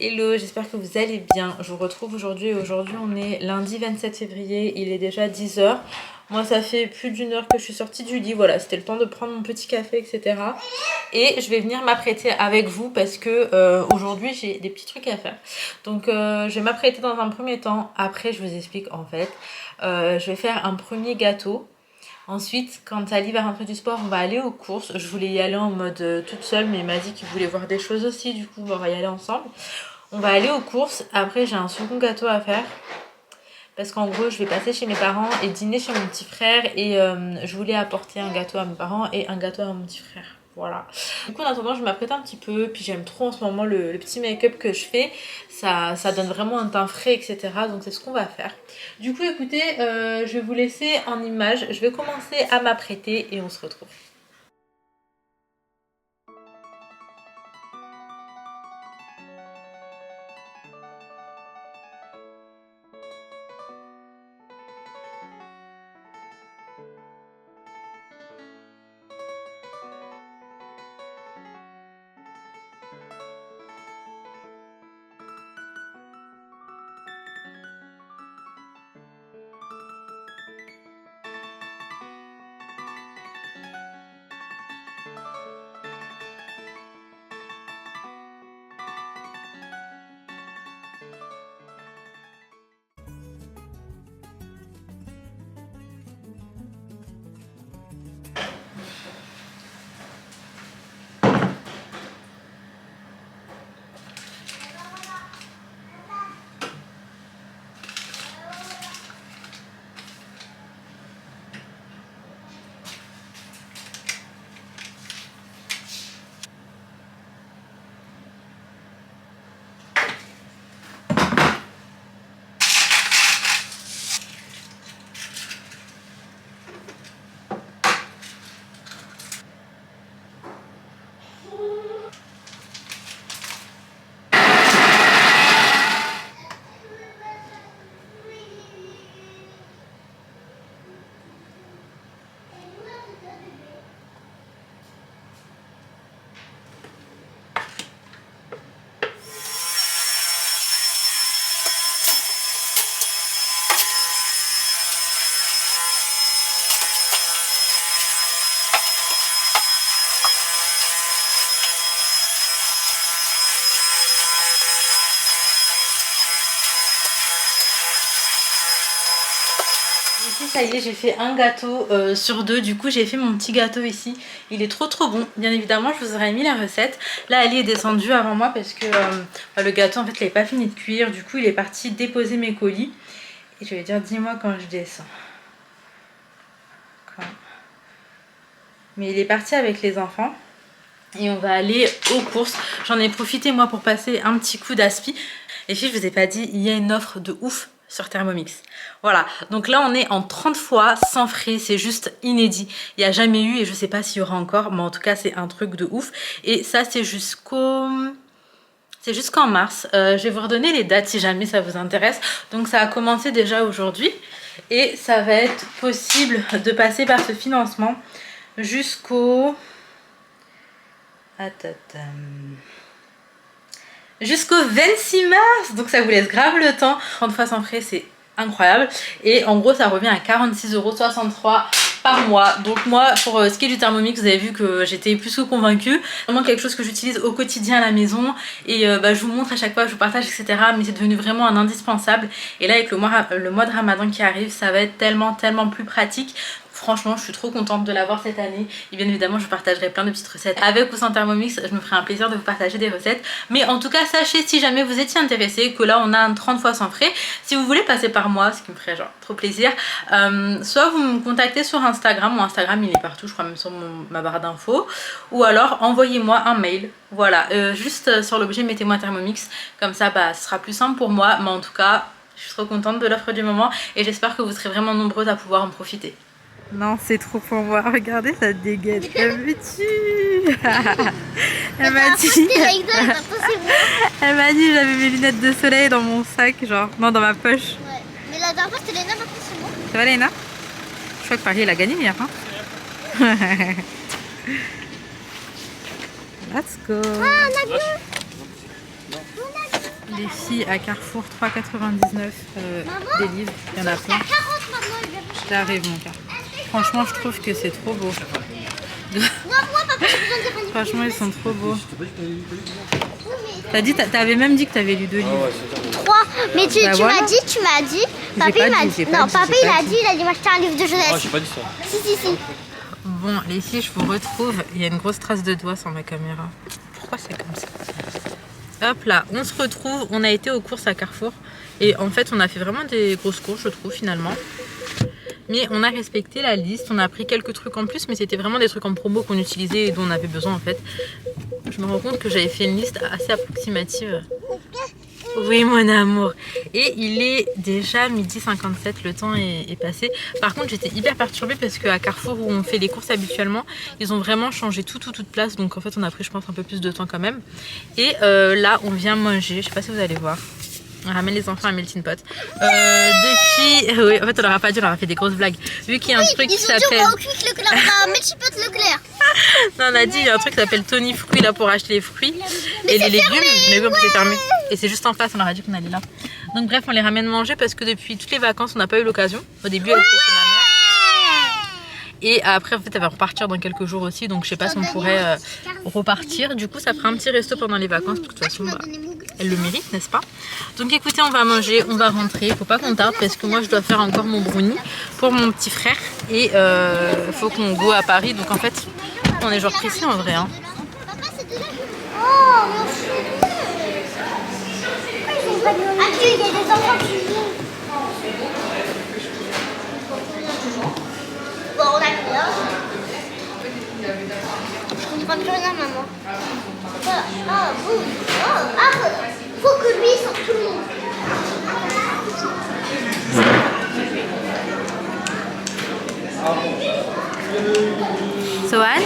Hello, j'espère que vous allez bien. Je vous retrouve aujourd'hui. Aujourd'hui, on est lundi 27 février. Il est déjà 10 h. Moi, ça fait plus d'une heure que je suis sortie du lit. Voilà, c'était le temps de prendre mon petit café, etc. Et je vais venir m'apprêter avec vous parce que aujourd'hui, j'ai des petits trucs à faire. Donc, je vais m'apprêter dans un premier temps. Après, je vous explique en fait. Je vais faire un premier gâteau. Ensuite, quand Ali va rentrer du sport, on va aller aux courses. Je voulais y aller en mode toute seule, mais il m'a dit qu'il voulait voir des choses aussi. Du coup, on va y aller ensemble. On va aller aux courses. Après, j'ai un second gâteau à faire. Parce qu'en gros, je vais passer chez mes parents et dîner chez mon petit frère. Et je voulais apporter un gâteau à mes parents et un gâteau à mon petit frère. Voilà. Du coup, en attendant, je m'apprête un petit peu. Puis j'aime trop en ce moment le petit make-up que je fais. Ça donne vraiment un teint frais, etc. Donc c'est ce qu'on va faire. Du coup, écoutez, je vais vous laisser en image. Je vais commencer à m'apprêter et on se retrouve. Ici, ça y est, j'ai fait un gâteau sur deux. Du coup, j'ai fait mon petit gâteau ici. Il est trop bon. Bien évidemment, je vous aurais mis la recette. Là, Ali est descendue avant moi parce que le gâteau, en fait, il n'avait pas fini de cuire. Du coup, il est parti déposer mes colis. Et je vais dire, dis-moi quand je descends. Mais il est parti avec les enfants. Et on va aller aux courses. J'en ai profité, moi, pour passer un petit coup d'aspi. Les filles, je vous ai pas dit, il y a une offre de ouf sur Thermomix. Voilà, donc là on est en 30 fois sans frais, c'est juste inédit. Il n'y a jamais eu et je sais pas s'il y aura encore, mais en tout cas c'est un truc de ouf. Et ça c'est jusqu'en mars. Je vais vous redonner les dates si jamais ça vous intéresse. Donc ça a commencé déjà aujourd'hui et ça va être possible de passer par ce financement jusqu'au... jusqu'au 26 mars, donc ça vous laisse grave le temps. 30 fois sans frais, c'est incroyable. Et en gros, ça revient à 46,63 € par mois. Donc moi, pour ce qui est du Thermomix, vous avez vu que j'étais plus que convaincue. Vraiment quelque chose que j'utilise au quotidien à la maison. Et je vous montre à chaque fois, je vous partage, etc. Mais c'est devenu vraiment un indispensable. Et là, avec le mois de Ramadan qui arrive, ça va être tellement plus pratique. Franchement, je suis trop contente de l'avoir cette année. Et bien évidemment, je partagerai plein de petites recettes avec ou sans Thermomix. Je me ferai un plaisir de vous partager des recettes. Mais en tout cas, sachez si jamais vous étiez intéressé que là, on a un 30 fois sans frais. Si vous voulez passer par moi, ce qui me ferait genre trop plaisir, soit vous me contactez sur Instagram. Mon Instagram, il est partout, je crois même sur ma barre d'infos. Ou alors, envoyez-moi un mail. Voilà, juste sur l'objet, mettez-moi Thermomix. Comme ça, ce sera plus simple pour moi. Mais en tout cas, je suis trop contente de l'offre du moment. Et j'espère que vous serez vraiment nombreuses à pouvoir en profiter. Non, c'est trop pour moi. Regardez, ça dégaine. Elle me tue. Elle m'a dit. Elle m'a dit j'avais mes lunettes de soleil dans mon sac, genre. Non, dans ma poche. Ouais. Mais la dernière fois, c'était Léna, maintenant c'est moi. Ça va, Léna? Je crois que Paris, elle a gagné hier, hein. Let's go. Ah, on a vu. Les filles à Carrefour, 3,99 des livres, il y en a plein. 40 maintenant, il vient plus. J'arrive mon cœur. Franchement, je trouve que c'est trop beau. Moi, papa, j'ai besoin de faire Franchement, ils sont trop beaux. T'avais même dit que t'avais lu 2 livres. 3. Mais tu Bah voilà. m'as dit. Papa, il m'a dit. Non, papa, il a dit m'acheter un livre de jeunesse. Ah, j'ai pas dit ça. Si. Bon, les filles, je vous retrouve. Il y a une grosse trace de doigt sur ma caméra. Pourquoi c'est comme ça? Hop là, on se retrouve. On a été aux courses à Carrefour. Et en fait, on a fait vraiment des grosses courses, je trouve, finalement. Mais on a respecté la liste. On a pris quelques trucs en plus, mais c'était vraiment des trucs en promo qu'on utilisait et dont on avait besoin, en fait. Je me rends compte que j'avais fait une liste assez approximative. Oui, mon amour. Et il est déjà 12h57, le temps est passé. Par contre, j'étais hyper perturbée parce qu'à Carrefour, où on fait les courses habituellement, ils ont vraiment changé toute place. Donc en fait, on a pris, je pense, un peu plus de temps quand même. Et là, on vient manger. Je sais pas si vous allez voir. On ramène les enfants à Melting Pot. Depuis... Oui, en fait, on leur a pas dit, on leur a fait des grosses blagues. Vu qu'il y a un truc qui s'appelle... Ils ont dit au Quick Leclerc, on a Melting Pot Leclerc. Non, on a dit, il y a un truc qui s'appelle Tony Fruits là pour acheter les fruits et les légumes. Mais oui, en plus, c'est fermé. Et c'est juste en face, on leur a dit qu'on allait là. Donc bref, on les ramène manger parce que depuis toutes les vacances, on n'a pas eu l'occasion. Au début, elle était chez ma mère. Et après, en fait, elle va repartir dans quelques jours aussi. Donc je sais pas si on pourrait repartir. Du coup, ça fera un petit resto pendant les vacances. De toute façon, bah, elle le mérite, n'est-ce pas? Donc écoutez, on va manger, on va rentrer. Faut pas qu'on tarde parce que moi, je dois faire encore mon brownie pour mon petit frère. Et faut qu'on go à Paris. Donc en fait, on est genre pressé en vrai. Hein. Papa, c'est de là que... Oh, merci. Adieu, il y a des enfants qui viennent. Bon, on a combien? Je comprends plus rien, maman. Ah, vous. Faut que lui sorte tout le monde. Sohan?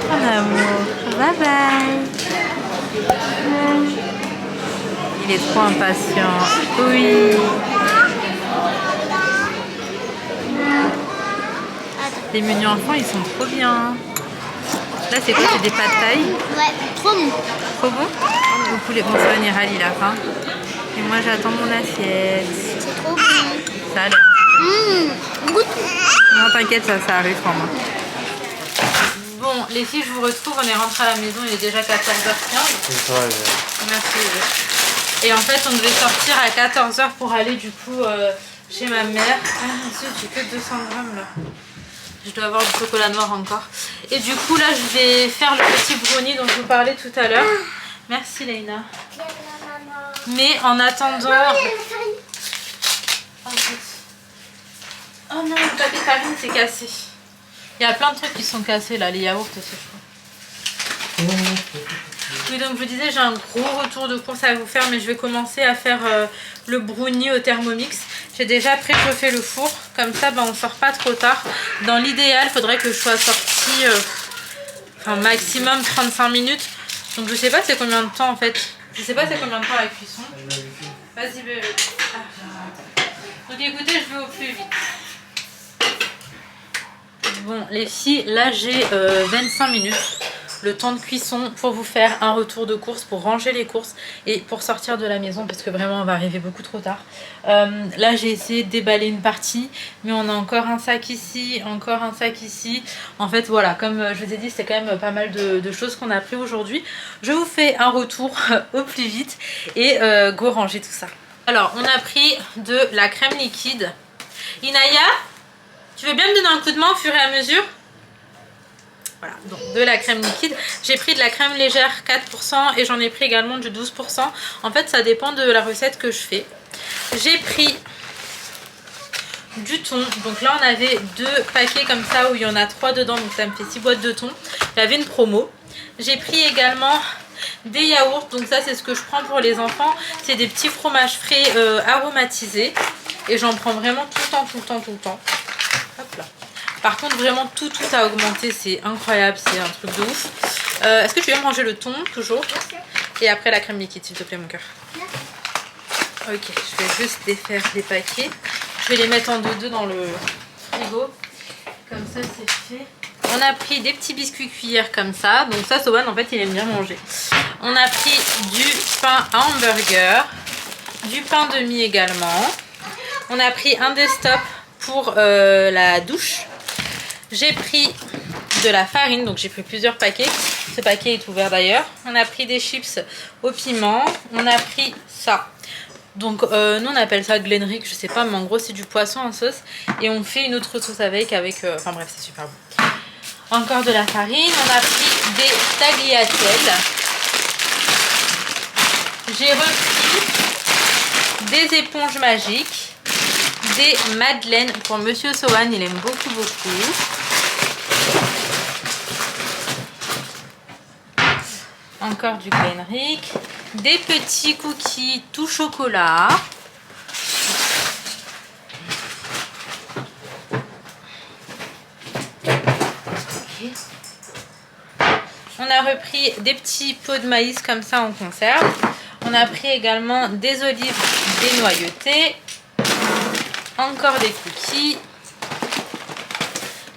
Mon amour, bye bye. Il est trop impatient. Oui. Les menus enfants, ils sont trop bien. Là, c'est quoi? C'est des pâtes taille? Ouais, trop bon. Trop bon? Vous pouvez... Bon, ça on ira, il a faim. Et moi, j'attends mon assiette. C'est trop bon. Ça a l'air. Goûte. Non, t'inquiète, ça arrive pour moi. Bon, les filles, je vous retrouve. On est rentré à la maison, il est déjà 14h15. Merci. Et en fait, on devait sortir à 14h pour aller du coup chez ma mère. Ah mon Dieu, j'ai que 200 grammes là. Je dois avoir du chocolat noir encore. Et du coup, là, je vais faire le petit brownie dont je vous parlais tout à l'heure. Merci, Leïna. Mais en attendant... Oh non, le papier farine s'est cassé. Il y a plein de trucs qui sont cassés là, les yaourts aussi, je crois. Oui, donc je vous disais, j'ai un gros retour de course à vous faire, mais je vais commencer à faire le brownie au Thermomix. J'ai déjà préchauffé le four, comme ça on sort pas trop tard. Dans l'idéal, il faudrait que je sois sortie enfin, maximum 35 minutes. Donc je sais pas c'est combien de temps en fait. Je sais pas c'est combien de temps la cuisson. Vas-y bébé. Donc écoutez, je vais au plus vite. Bon les filles, là j'ai 25 minutes. Le temps de cuisson pour vous faire un retour de course, pour ranger les courses et pour sortir de la maison parce que vraiment on va arriver beaucoup trop tard. Là j'ai essayé de déballer une partie, mais on a encore un sac ici, encore un sac ici. En fait voilà, comme je vous ai dit, c'est quand même pas mal de choses qu'on a pris aujourd'hui. Je vous fais un retour au plus vite et go ranger tout ça. Alors on a pris de la crème liquide. Inaya, tu veux bien me donner un coup de main au fur et à mesure? Voilà, donc de la crème liquide. J'ai pris de la crème légère 4% et j'en ai pris également du 12%. En fait, ça dépend de la recette que je fais. J'ai pris du thon. Donc là, on avait 2 paquets comme ça où il y en a 3 dedans. Donc ça me fait 6 boîtes de thon. Il y avait une promo. J'ai pris également des yaourts. Donc ça, c'est ce que je prends pour les enfants. C'est des petits fromages frais aromatisés. Et j'en prends vraiment tout le temps. Hop là. Par contre, vraiment, tout a augmenté. C'est incroyable, c'est un truc de ouf. Est-ce que tu viens manger le thon, toujours? Et après, la crème liquide, s'il te plaît, mon cœur. Ok, je vais juste défaire les paquets. Je vais les mettre en 2-2 dans le frigo. Comme ça, c'est fait. on a pris des petits biscuits cuillères comme ça. Donc ça, Soban, en fait, il aime bien manger. On a pris du pain à hamburger, du pain de mie également. On a pris un des stops pour la douche. J'ai pris de la farine, donc j'ai pris plusieurs paquets. Ce paquet est ouvert d'ailleurs. On a pris des chips au piment. On a pris ça. Donc nous on appelle ça Glenrick, je sais pas, mais en gros c'est du poisson en sauce. Et on fait une autre sauce avec enfin bref, c'est super bon. Encore de la farine. On a pris des tagliatelles. J'ai repris des éponges magiques, des madeleines pour Monsieur Sohan, il aime beaucoup. Encore du Glenrick, des petits cookies tout chocolat. Okay. On a repris des petits pots de maïs comme ça en conserve. On a pris également des olives dénoyautées. Encore des cookies.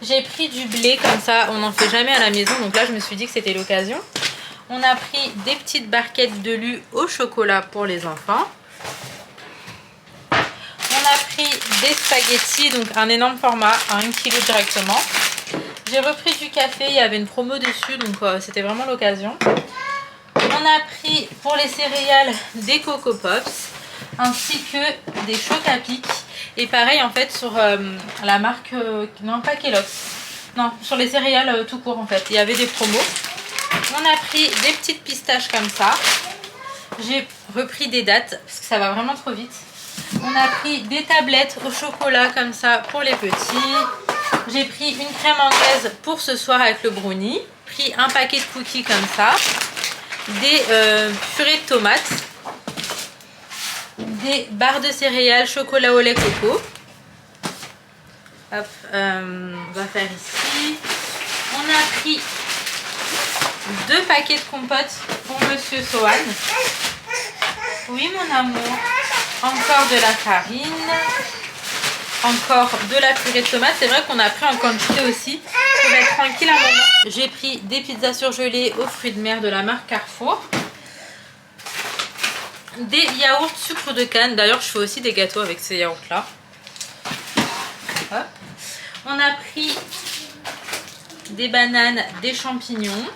J'ai pris du blé comme ça, on n'en fait jamais à la maison. Donc là, je me suis dit que c'était l'occasion. On a pris des petites barquettes de lu au chocolat pour les enfants. On a pris des spaghettis, donc un énorme format, à 1 kg directement. J'ai repris du café, il y avait une promo dessus, donc c'était vraiment l'occasion. On a pris pour les céréales des Coco Pops, ainsi que des chocs à pic. Et pareil en fait sur la marque, non pas Kellogg's, non sur les céréales tout court en fait, il y avait des promos. On a pris des petites pistaches comme ça. J'ai repris des dattes parce que ça va vraiment trop vite. On a pris des tablettes au chocolat comme ça pour les petits. J'ai pris une crème anglaise pour ce soir avec le brownie. Pris un paquet de cookies comme ça. Des purées de tomates. Des barres de céréales chocolat au lait coco. Hop, on va faire ici. On a pris 2 paquets de compotes pour Monsieur Sohan. Oui mon amour. Encore de la farine. Encore de la purée de tomates. C'est vrai qu'on a pris en quantité aussi. On va être tranquille un moment. J'ai pris des pizzas surgelées aux fruits de mer de la marque Carrefour. Des yaourts sucre de canne. D'ailleurs je fais aussi des gâteaux avec ces yaourts là. Hop. On a pris des bananes, des champignons.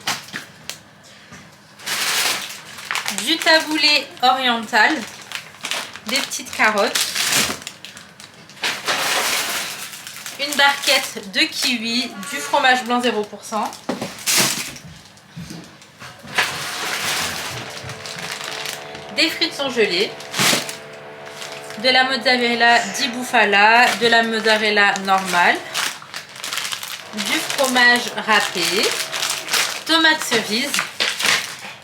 Du taboulé oriental, des petites carottes, une barquette de kiwi, du fromage blanc 0%, des frites surgelées, de la mozzarella di bufala, de la mozzarella normale, du fromage râpé, tomates cerises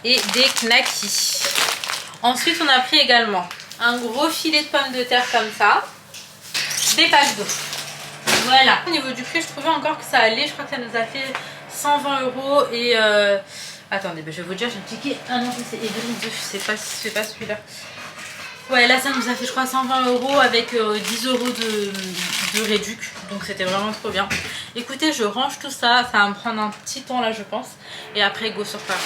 et des knackis. Ensuite on a pris également un gros filet de pommes de terre comme ça, des packs d'eau. Voilà. Au niveau du prix je trouvais encore que ça allait, je crois que ça nous a fait 120 € et attendez, je vais vous dire, j'ai checké. Ah non, c'est Evelyn 2, c'est pas celui-là. Ouais, là ça nous a fait je crois 120 € avec 10 € de réduc, donc c'était vraiment trop bien. Écoutez, je range tout ça, ça va me prendre un petit temps là je pense, et après go sur Paris.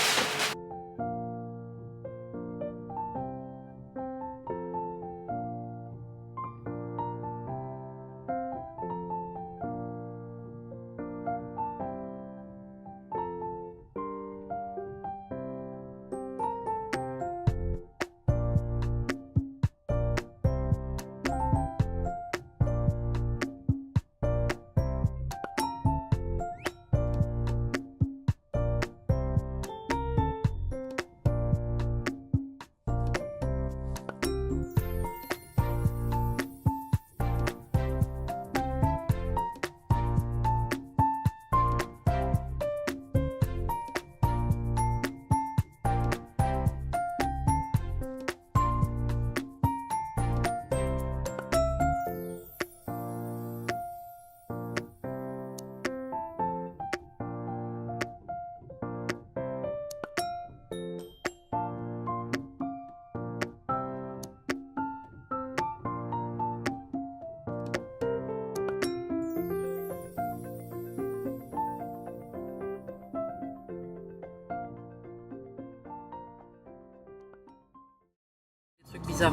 Bizarre.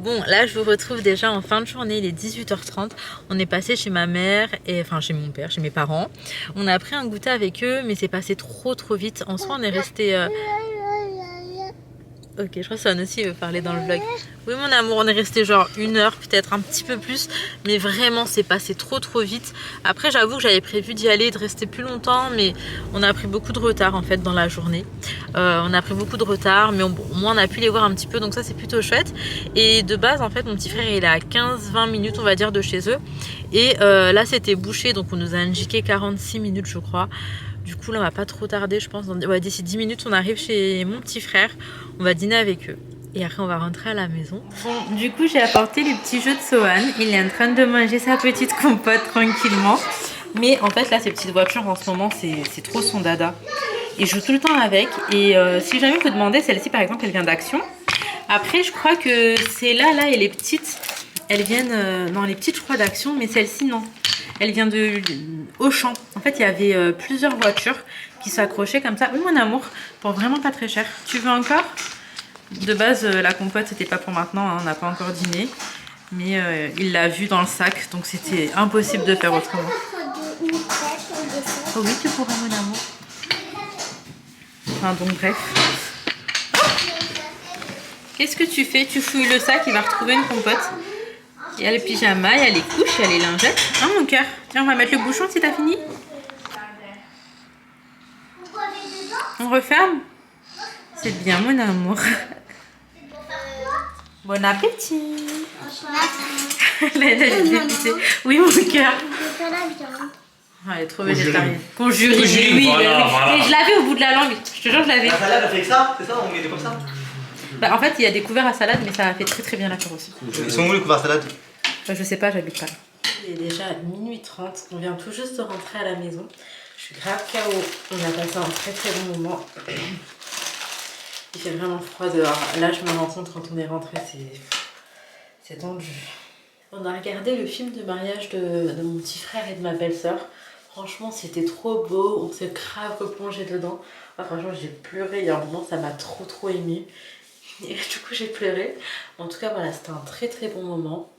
Bon, là je vous retrouve déjà en fin de journée, il est 18h30. On est passé chez ma mère, et enfin chez mon père, chez mes parents. On a pris un goûter avec eux, mais c'est passé trop vite. En soi, on est resté... Ok, je crois que Swan aussi veut parler dans le vlog. Oui mon amour, on est resté genre 1 heure, peut-être un petit peu plus. Mais vraiment, c'est passé trop vite. Après, j'avoue que j'avais prévu d'y aller et de rester plus longtemps. Mais on a pris beaucoup de retard en fait dans la journée. On a pris beaucoup de retard. Mais bon, au moins on a pu les voir un petit peu. Donc ça, c'est plutôt chouette. Et de base, en fait, mon petit frère, il est à 15-20 minutes, on va dire, de chez eux. Et là, c'était bouché. Donc on nous a indiqué 46 minutes, je crois. Du coup, là, on va pas trop tarder, je pense. Ouais, d'ici 10 minutes, on arrive chez mon petit frère. On va dîner avec eux. Et après, on va rentrer à la maison. Bon, du coup, j'ai apporté les petits jeux de Sohan. Il est en train de manger sa petite compote tranquillement. Mais en fait, là, ces petites voitures, en ce moment, c'est trop son dada. Il joue tout le temps avec. Et si jamais vous demandez, celle-ci, par exemple, elle vient d'Action. Après, je crois que c'est là et les petites, elles viennent... non, les petites, je crois, d'Action. Mais celle-ci, non. Elle vient de Auchan. En fait, il y avait plusieurs voitures qui s'accrochaient comme ça. Oui, mon amour, pour vraiment pas très cher. Tu veux encore? De base, la compote, c'était pas pour maintenant. Hein, on n'a pas encore dîné. Mais il l'a vu dans le sac. Donc, c'était impossible de faire autrement. Oh oui, tu pourras, mon amour. Enfin, donc, bref. Qu'est-ce que tu fais? Tu fouilles le sac, il va retrouver une compote. Il y a le pyjama, il y a les couches, il y a les lingettes. Hein, mon cœur? Tiens, on va mettre le bouchon si t'as fini. On referme? C'est bien, mon amour. Bon appétit. Oui, mon cœur. Elle est trop végétarienne. Conjurer. Oui, voilà. Et je l'avais au bout de la langue. Je te jure, je l'avais. La salade, elle fait que ça? C'est ça? On met des comme ça? Bah, en fait, il y a des couverts à salade, mais ça fait très bien l'affaire aussi. Ils sont où les couverts à salade? Bah, je sais pas, j'habite pas là. Il est déjà minuit 30. On vient tout juste de rentrer à la maison. Je suis grave KO. On a passé un très bon moment. Il fait vraiment froid dehors. Là, je me rends compte quand on est rentré, c'est tendu. On a regardé le film de mariage de mon petit frère et de ma belle-sœur. Franchement, c'était trop beau. On s'est grave replongé dedans. Enfin, franchement, j'ai pleuré. Il y a un moment, ça m'a trop émue. Et du coup, j'ai pleuré. En tout cas, voilà, c'était un très bon moment.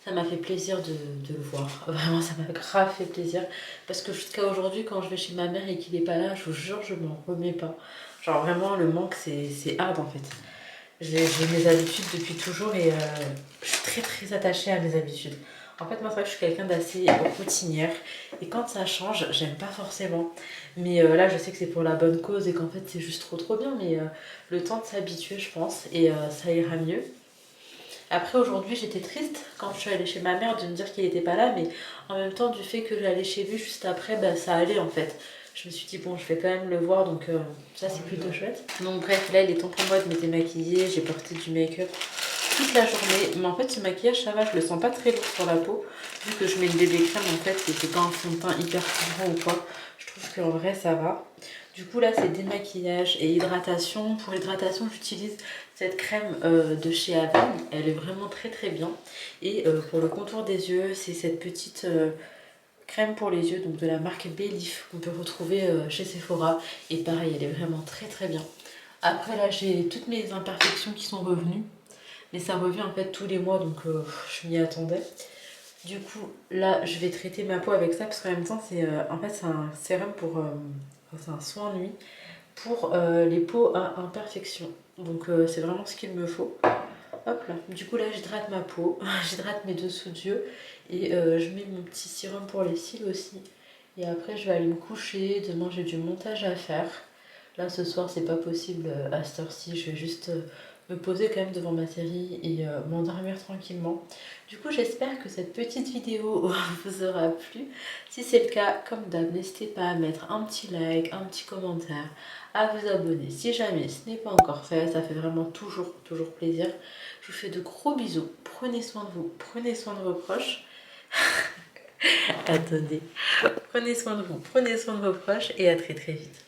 Ça m'a fait plaisir de le voir. Vraiment, ça m'a grave fait plaisir. Parce que jusqu'à aujourd'hui, quand je vais chez ma mère et qu'il n'est pas là, je vous jure, je m'en remets pas. Genre vraiment, le manque, c'est hard en fait. J'ai mes habitudes depuis toujours et je suis très attachée à mes habitudes. En fait, moi, c'est vrai que je suis quelqu'un d'assez routinière. Et quand ça change, j'aime pas forcément. Mais là, je sais que c'est pour la bonne cause et qu'en fait, c'est juste trop bien. Mais le temps de s'habituer, je pense, et ça ira mieux. Après, aujourd'hui, j'étais triste quand je suis allée chez ma mère de me dire qu'il n'était pas là. Mais en même temps, du fait que j'allais chez lui juste après, bah, ça allait en fait. Je me suis dit, bon, je vais quand même le voir, donc ça, c'est plutôt chouette. Donc bref, là, il est temps pour moi de me démaquiller. J'ai porté du make-up toute la journée. Mais en fait, ce maquillage, ça va, je le sens pas très lourd sur la peau. Vu que je mets une bébé crème, en fait, c'est pas un fond de teint hyper fibrant ou quoi. Je trouve qu'en vrai, ça va. Du coup, là, c'est démaquillage et hydratation. Pour l'hydratation, j'utilise cette crème de chez Avène. Elle est vraiment très bien. Et pour le contour des yeux, c'est cette petite... crème pour les yeux, donc de la marque Bélif qu'on peut retrouver chez Sephora. Et pareil, elle est vraiment très bien. Après là, j'ai toutes mes imperfections qui sont revenues. Mais ça revient en fait tous les mois, donc je m'y attendais. Du coup, là, je vais traiter ma peau avec ça, parce qu'en même temps, c'est en fait, c'est un sérum pour... c'est un soin nuit pour les peaux à imperfection. Donc c'est vraiment ce qu'il me faut. Hop là, du coup là j'hydrate ma peau, j'hydrate mes dessous d'yeux et je mets mon petit sérum pour les cils aussi. Et après je vais aller me coucher, demain j'ai du montage à faire. Là ce soir c'est pas possible à cette heure-ci, je vais juste me poser quand même devant ma série et m'endormir tranquillement. Du coup j'espère que cette petite vidéo vous aura plu. Si c'est le cas, comme d'hab, n'hésitez pas à mettre un petit like, un petit commentaire, à vous abonner si jamais ce n'est pas encore fait, ça fait vraiment toujours plaisir. Je vous fais de gros bisous, prenez soin de vous, prenez soin de vos proches. Attendez, prenez soin de vous, prenez soin de vos proches et à très vite.